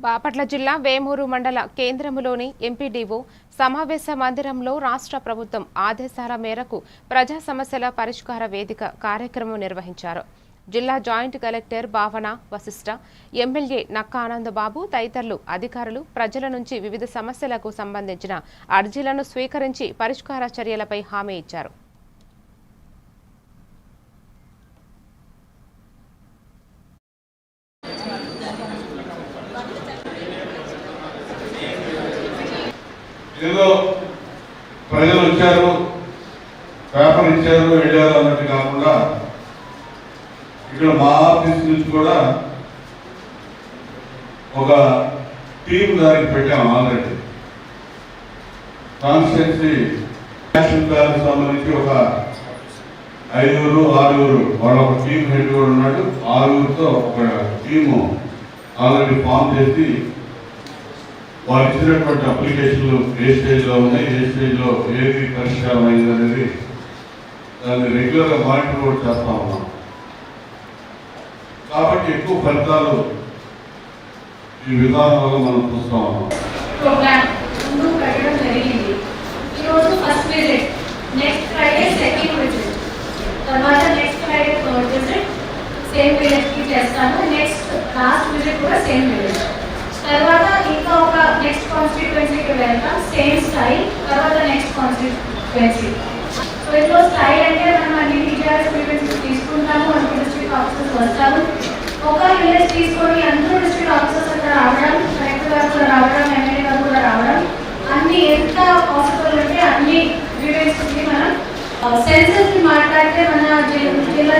బాపట్ల జిల్లా వేమూరు మండల కేంద్రములోని ఎంపీడీఓ సమావేశ మందిరంలో రాష్ట్ర ప్రభుత్వం ఆదేశాల మేరకు ప్రజా సమస్యల పరిష్కార వేదిక కార్యక్రమం నిర్వహించారు. జిల్లా జాయింట్ కలెక్టర్ భావన వశిష్ఠ, ఎమ్మెల్యే నక్కా ఆనందబాబు తదితరులు అధికారులు ప్రజల నుంచి వివిధ సమస్యలకు సంబంధించిన అర్జీలను స్వీకరించి పరిష్కార చర్యలపై హామీ ఇచ్చారు. ఏదో ప్రజలు వచ్చారు, పేపర్ ఇచ్చారు, వెళ్ళారు అన్నట్టు కాకుండా ఇక్కడ మా ఆఫీస్ నుంచి కూడా ఒక టీం దానికి పెట్టాము. ఆల్రెడీ కాన్స్టిట్యున్సీ యాక్షన్ ప్లాన్ సంబంధించి ఒక 5 6 వాళ్ళ ఒక టీం హెడ్ కూడా ఉన్నాడు. 6తో ఒక టీము ఆల్రెడీ ఫామ్ చేసి వారు ఇచ్చినటువంటి అప్లికేషన్లు ఏ స్టేజ్లో ఉన్నాయి, ఏ స్టేజ్లో ఏది పరిష్కారం అయింది అనేది దాన్ని రెగ్యులర్గా మానిటర్ కూడా చేస్తా ఉన్నాం. కాబట్టి ఎక్కువ ఫలితాలు ఈ విధానం వల్ల మనం చూస్తా ఉన్నాం. ప్రోగ్రామ్ ముందు పెట్టడం జరిగింది. ఈరోజు first visit, next Friday second visit, తర్వాత next Friday third visit same విజిట్కి చేస్తాను. నెక్స్ట్ లాస్ట్ విజిట్ కూడా సేమ్ విజిట్. తర్వాత ఇంకా ఒక నెక్స్ట్ కాన్స్టిట్యుయెన్సీకి వెళ్తాం, సేమ్ స్టైల్. తర్వాత నెక్స్ట్ కాన్స్టిట్యుయెన్సీ. సో ఇందులో స్టైల్ అంటే మనం అన్ని టీచర్స్ ఫ్రీక్వెన్సీస్ తీసుకుంటాము, అన్ని డిస్ట్రిక్ట్ ఆఫీసర్స్ వస్తారు. ఒక విలేజ్ తీసుకొని అందరూ డిస్ట్రిక్ట్ ఆఫీసర్స్ అక్కడ రావడం, కలెక్టర్ గారు కూడా రావడం, ఎమ్మెల్యే గారు కూడా రావడం, అన్ని ఎంత పాసిబుల్ అంటే అన్ని గ్రీవెన్సెస్కి మనం సెన్సెస్కి మాట్లాడితే మన జిల్లా